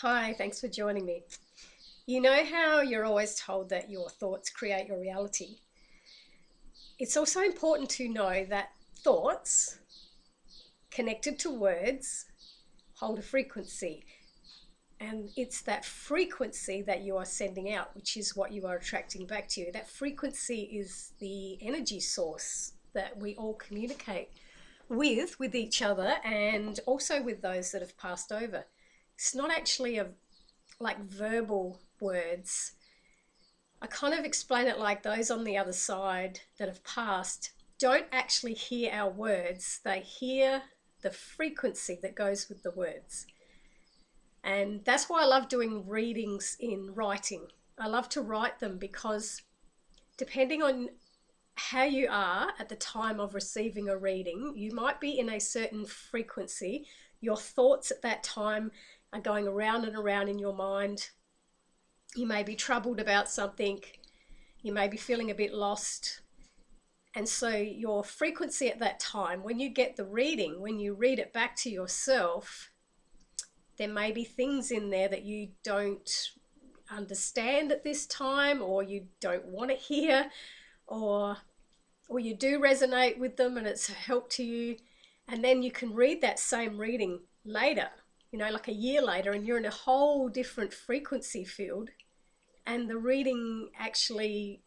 Hi, thanks for joining me. You know how you're always told that your thoughts create your reality? It's also important to know that thoughts connected to words hold a frequency, and it's that frequency that you are sending out, which is what you are attracting back to you. That frequency is the energy source that we all communicate with each other and also with those that have passed over. It's not actually like verbal words. I kind of explain it like those on the other side that have passed don't actually hear our words, they hear the frequency that goes with the words. And that's why I love doing readings in writing. I love to write them because depending on how you are at the time of receiving a reading, you might be in a certain frequency. Your thoughts at that time are going around and around in your mind. You may be troubled about something. You may be feeling a bit lost. And so your frequency at that time, when you get the reading, when you read it back to yourself, there may be things in there that you don't understand at this time, or you don't want to hear, or or you do resonate with them and it's a help to you. And then you can read that same reading later, like a year later, and you're in a whole different frequency field, and the reading actually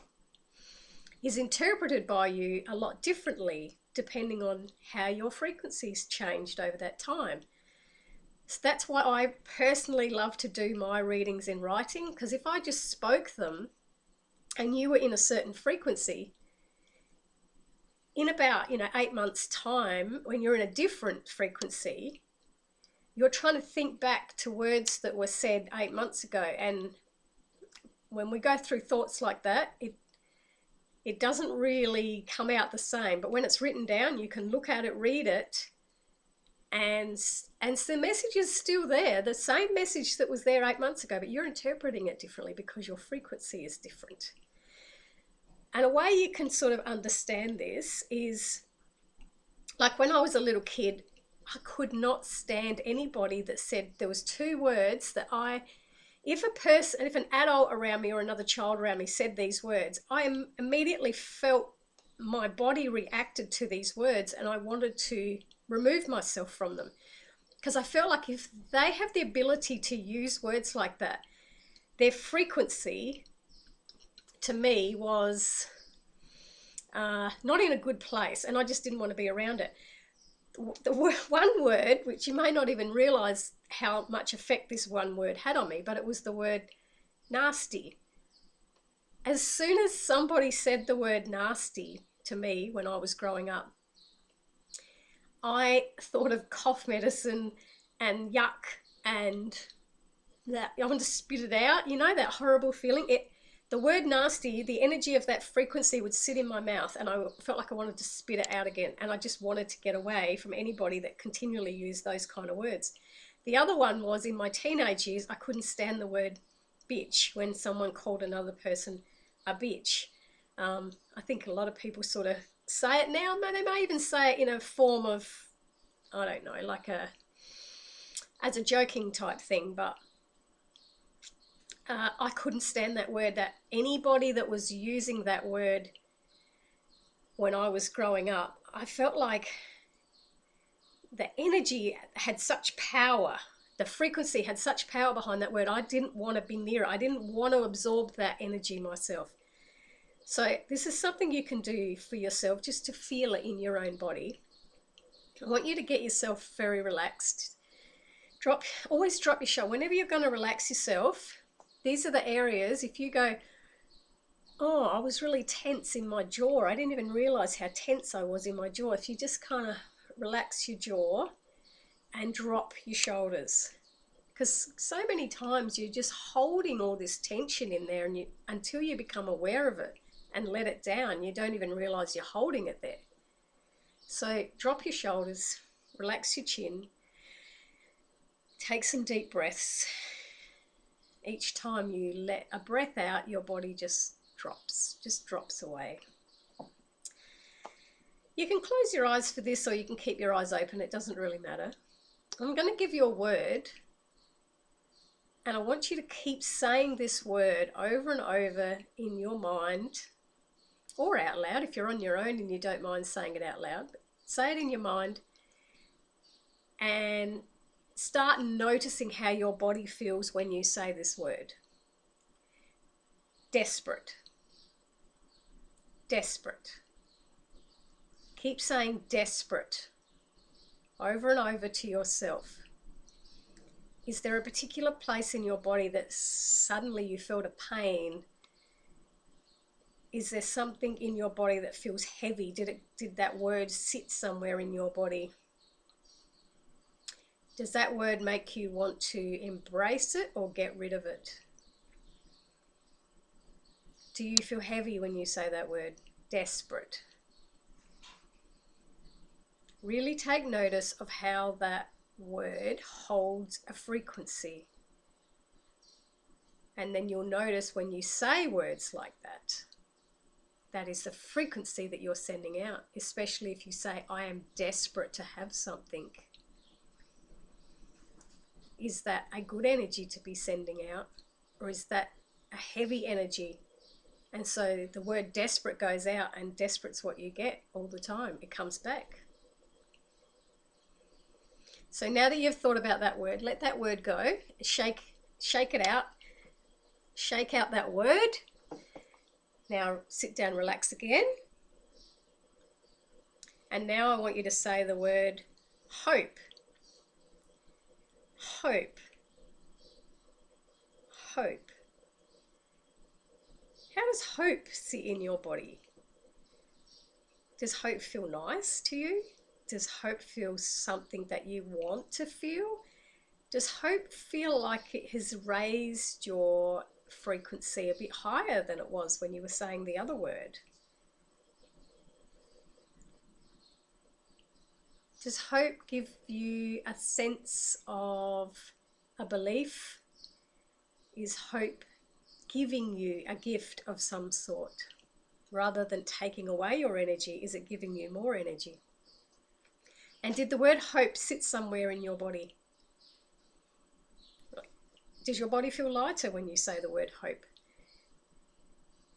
is interpreted by you a lot differently depending on how your frequencies changed over that time. So that's why I personally love to do my readings in writing, because if I just spoke them and you were in a certain frequency, in about 8 months time, when you're in a different frequency, you're trying to think back to words that were said 8 months ago. And when we go through thoughts like that, it doesn't really come out the same. But when it's written down, you can look at it, read it, and the message is still there, the same message that was there 8 months ago, but you're interpreting it differently because your frequency is different. And a way you can sort of understand this is, like, when I was a little kid, I could not stand anybody that said there was two words that if an adult around me or another child around me said these words, I immediately felt my body reacted to these words and I wanted to remove myself from them, because I felt like if they have the ability to use words like that, their frequency to me was not in a good place, and I just didn't want to be around it. The one word, which you may not even realize how much effect this one word had on me, but it was the word nasty. As soon as somebody said the word nasty to me when I was growing up, I thought of cough medicine and yuck, and that I wanted to spit it out, that horrible feeling. The word nasty, the energy of that frequency would sit in my mouth, and I felt like I wanted to spit it out again, and I just wanted to get away from anybody that continually used those kind of words. The other one was, in my teenage years, I couldn't stand the word bitch when someone called another person a bitch. I think a lot of people sort of say it now. They may even say it in a form of, I don't know, like as a joking type thing, but I couldn't stand that word. That anybody that was using that word when I was growing up, I felt like the energy had such power. The frequency had such power behind that word. I didn't want to be near it. I didn't want to absorb that energy myself. So this is something you can do for yourself, just to feel it in your own body. I want you to get yourself very relaxed. Always drop your shoulder. Whenever you're going to relax yourself, these are the areas. If you go, oh, I was really tense in my jaw, I didn't even realize how tense I was in my jaw. If you just kind of relax your jaw and drop your shoulders, because so many times you're just holding all this tension in there, and until you become aware of it and let it down, you don't even realize you're holding it there. So drop your shoulders, relax your chin, take some deep breaths. Each time you let a breath out, your body just drops away. You can close your eyes for this, or you can keep your eyes open. It doesn't really matter. I'm going to give you a word, And I want you to keep saying this word over and over in your mind or out loud if you're on your own and you don't mind saying it out loud. But say it in your mind and start noticing how your body feels when you say this word. Desperate. Desperate. Keep saying desperate over and over to yourself. Is there a particular place in your body that suddenly you felt a pain? Is there something in your body that feels heavy? Did that word sit somewhere in your body? Does that word make you want to embrace it or get rid of it? Do you feel heavy when you say that word? Desperate. Really take notice of how that word holds a frequency. And then you'll notice when you say words like that, that is the frequency that you're sending out, especially if you say, I am desperate to have something. Is that a good energy to be sending out, or is that a heavy energy? And so the word desperate goes out, and desperate's what you get all the time. It comes back. So now that you've thought about that word, let that word go. Shake it out. Shake out that word. Now sit down, relax again. And now I want you to say the word hope. Hope. Hope. How does hope sit in your body? Does hope feel nice to you? Does hope feel something that you want to feel? Does hope feel like it has raised your frequency a bit higher than it was when you were saying the other word? Does hope give you a sense of a belief? Is hope giving you a gift of some sort? Rather than taking away your energy, is it giving you more energy? And did the word hope sit somewhere in your body? Does your body feel lighter when you say the word hope?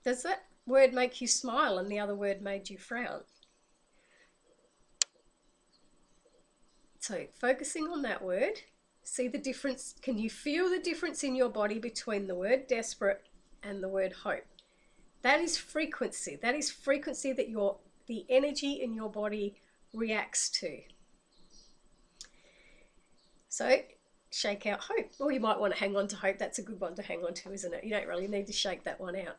Does that word make you smile and the other word made you frown? So focusing on that word, see the difference. Can you feel the difference in your body between the word desperate and the word hope? That is frequency. That is frequency that the energy in your body reacts to. So shake out hope. Or you might want to hang on to hope. That's a good one to hang on to, isn't it? You don't really need to shake that one out.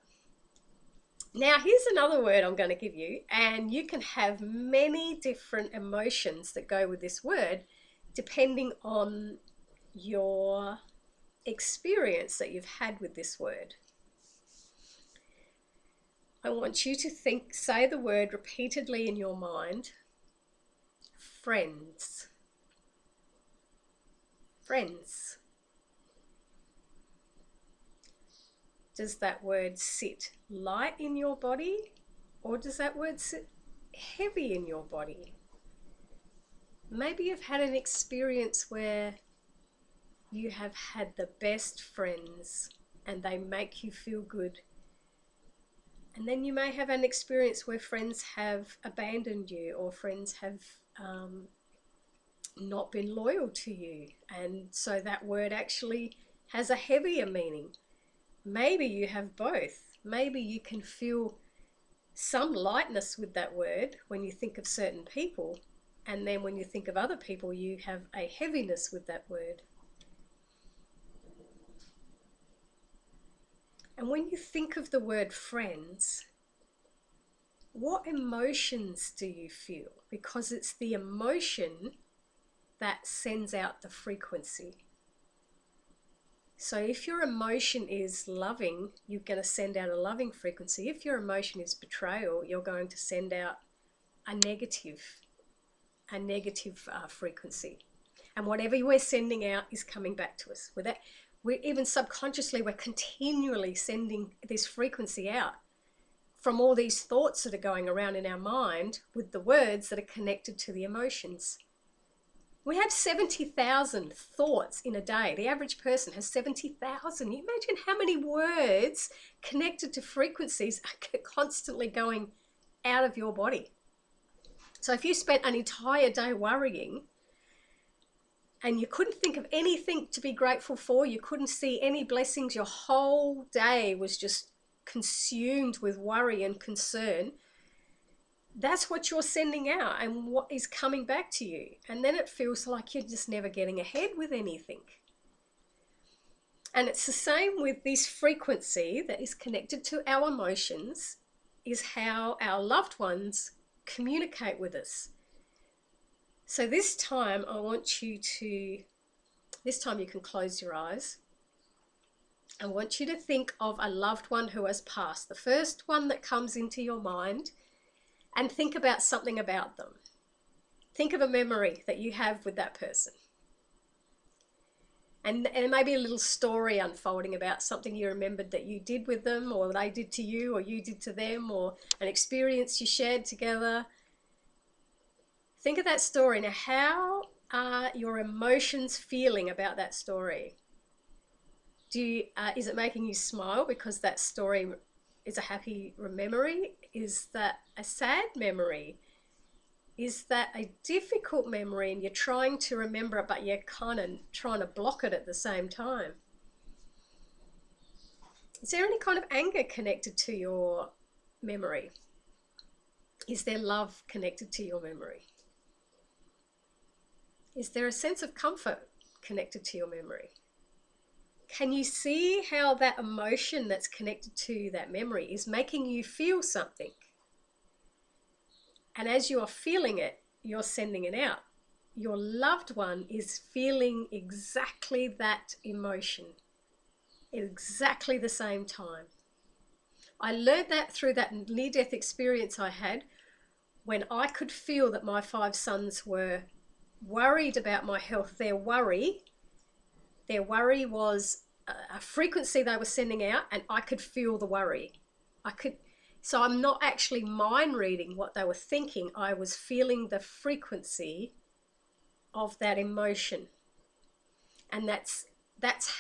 Now, here's another word I'm going to give you, and you can have many different emotions that go with this word depending on your experience that you've had with this word. I want you to say the word repeatedly in your mind, friends. Friends. Does that word sit light in your body, or does that word sit heavy in your body? Maybe you've had an experience where you have had the best friends and they make you feel good. And then you may have an experience where friends have abandoned you, or friends have not been loyal to you. And so that word actually has a heavier meaning. Maybe you have both. Maybe you can feel some lightness with that word when you think of certain people, and then when you think of other people, you have a heaviness with that word. And when you think of the word friends, what emotions do you feel? Because it's the emotion that sends out the frequency. So if your emotion is loving, you're going to send out a loving frequency. If your emotion is betrayal, you're going to send out a negative frequency. And whatever we're sending out is coming back to us. With that, even subconsciously, we're continually sending this frequency out from all these thoughts that are going around in our mind with the words that are connected to the emotions. We have 70,000 thoughts in a day. The average person has 70,000. You imagine how many words connected to frequencies are constantly going out of your body. So if you spent an entire day worrying and you couldn't think of anything to be grateful for, you couldn't see any blessings, your whole day was just consumed with worry and concern, that's what you're sending out and what is coming back to you. And then it feels like you're just never getting ahead with anything. And it's the same with this frequency that is connected to our emotions, is how our loved ones communicate with us. So this time I want you to, this time you can close your eyes. I want you to think of a loved one who has passed, the first one that comes into your mind, and think about something about them. Think of a memory that you have with that person. And maybe a little story unfolding about something you remembered that you did with them, or they did to you, or you did to them, or an experience you shared together. Think of that story. Now, how are your emotions feeling about that story? Is it making you smile because that story is a happy memory? Is that a sad memory? Is that a difficult memory and you're trying to remember it, but you're kind of trying to block it at the same time? Is there any kind of anger connected to your memory? Is there love connected to your memory? Is there a sense of comfort connected to your memory? Can you see how that emotion that's connected to that memory is making you feel something? And as you are feeling it, you're sending it out. Your loved one is feeling exactly that emotion at exactly the same time. I learned that through that near-death experience I had, when I could feel that my 5 sons were worried about my health. Their worry was a frequency they were sending out, and I could feel the worry. So I'm not actually mind reading what they were thinking. I was feeling the frequency of that emotion. And that's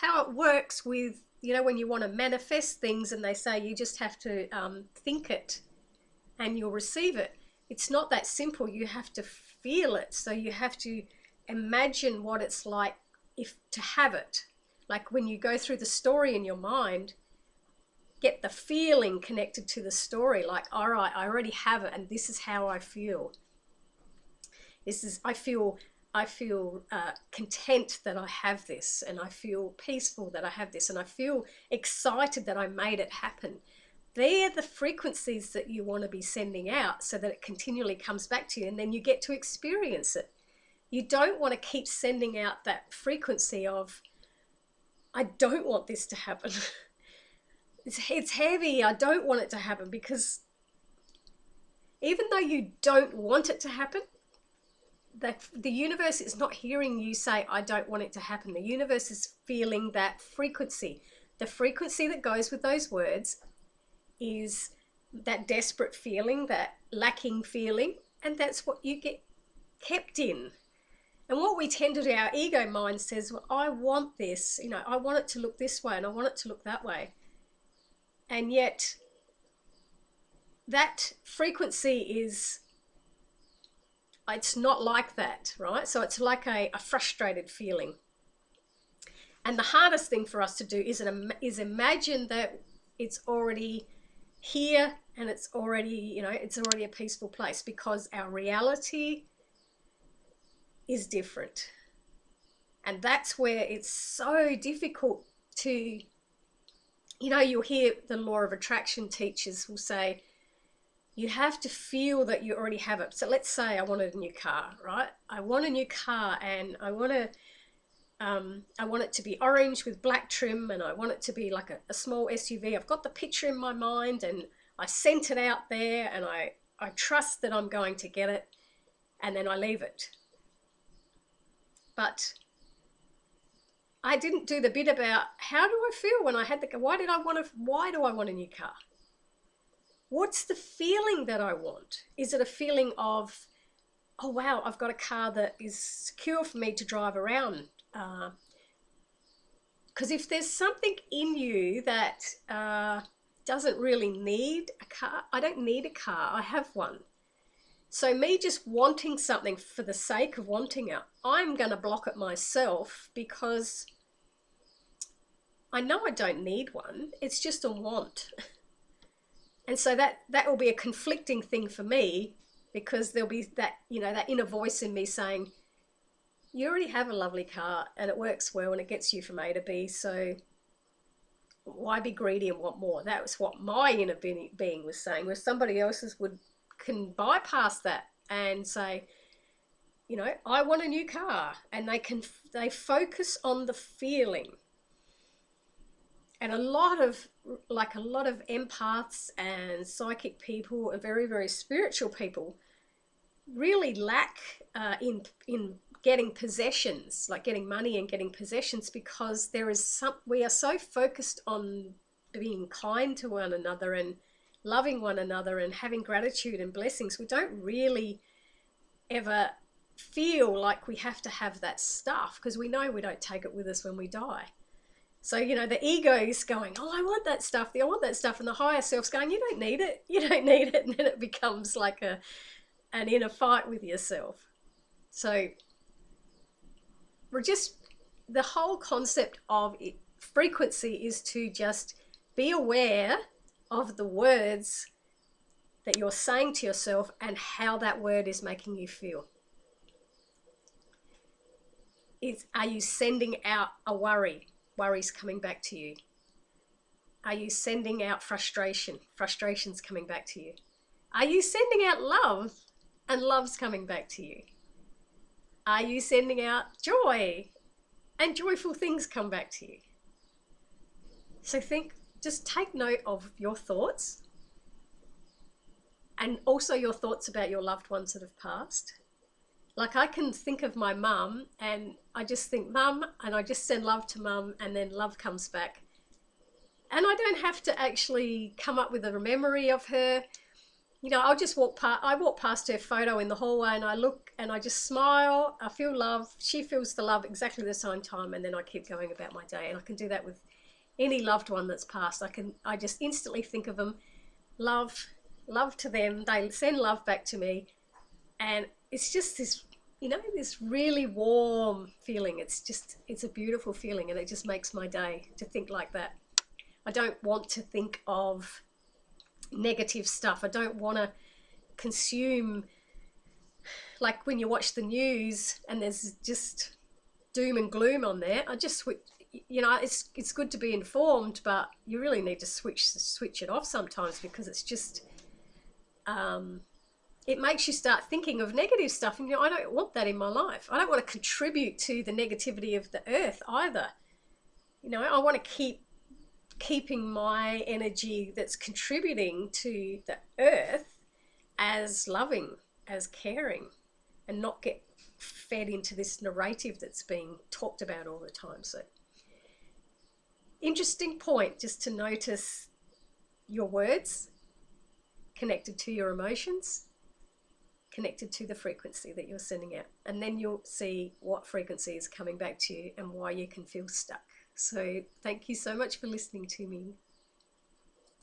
how it works with, when you want to manifest things and they say you just have to think it and you'll receive it. It's not that simple. You have to feel it. So you have to imagine what it's like to have it. Like when you go through the story in your mind, get the feeling connected to the story, like, all right, I already have it and this is how I feel. I feel content that I have this, and I feel peaceful that I have this, and I feel excited that I made it happen. They're the frequencies that you want to be sending out so that it continually comes back to you, and then you get to experience it. You don't want to keep sending out that frequency of, I don't want this to happen. It's heavy. I don't want it to happen, because even though you don't want it to happen, the universe is not hearing you say, I don't want it to happen. The universe is feeling that frequency. The frequency that goes with those words is that desperate feeling, that lacking feeling, and that's what you get kept in. And what we tend to do, our ego mind says, well, I want this, I want it to look this way and I want it to look that way. And yet that frequency it's not like that, right? So it's like a frustrated feeling. And the hardest thing for us to do is imagine that it's already here and it's already, it's already a peaceful place, because our reality is different. And that's where it's so difficult to, you'll hear the law of attraction teachers will say, you have to feel that you already have it. So let's say I wanted a new car, right? I want a new car, and I want it to be orange with black trim, and I want it to be like a small SUV. I've got the picture in my mind, and I sent it out there, and I trust that I'm going to get it, and then I leave it. But I didn't do the bit about, how do I feel when I had why do I want a new car? What's the feeling that I want? Is it a feeling of oh wow, I've got a car that is secure for me to drive around. Because if there's something in you that doesn't really need a car, I don't need a car, I have one. So me just wanting something for the sake of wanting it, I'm going to block it myself because I know I don't need one. It's just a want. And so that will be a conflicting thing for me, because there'll be that, that inner voice in me saying, you already have a lovely car and it works well and it gets you from A to B, so why be greedy and want more? That was what my inner being was saying, where somebody else's can bypass that and say, I want a new car, and they focus on the feeling. And a lot of empaths and psychic people and very, very spiritual people really lack in getting possessions, like getting money and getting possessions, because we are so focused on being kind to one another and loving one another and having gratitude and blessings. We don't really ever feel like we have to have that stuff, because we know we don't take it with us when we die. So, the ego is going, oh, I want that stuff, I want that stuff. And the higher self's going, you don't need it. You don't need it. And then it becomes like an inner fight with yourself. So the whole concept of frequency is to just be aware of the words that you're saying to yourself and how that word is making you feel. Are you sending out a worry? Worry's coming back to you. Are you sending out frustration? Frustration's coming back to you. Are you sending out love? And love's coming back to you. Are you sending out joy? And joyful things come back to you. So just take note of your thoughts, and also your thoughts about your loved ones that have passed. Like, I can think of my mum and I just think mum, and I just send love to mum, and then love comes back. And I don't have to actually come up with a memory of her. I'll just walk past her photo in the hallway, and I look and I just smile. I feel love. She feels the love exactly the same time, and then I keep going about my day. And I can do that with any loved one that's passed. I just instantly think of them, love to them. They send love back to me, and it's just this, this really warm feeling. It's a beautiful feeling, and it just makes my day to think like that. I don't want to think of negative stuff. I don't want to consume, like when you watch the news and there's just doom and gloom on there. I just switch. It's good to be informed, but you really need to switch it off sometimes, because it's just it makes you start thinking of negative stuff, and I don't want that in my life. I don't want to contribute to the negativity of the earth either. I want to keeping my energy that's contributing to the earth as loving, as caring, and not get fed into this narrative that's being talked about all the time. So, interesting point, just to notice your words connected to your emotions, connected to the frequency that you're sending out, and then you'll see what frequency is coming back to you and why you can feel stuck. So thank you so much for listening to me.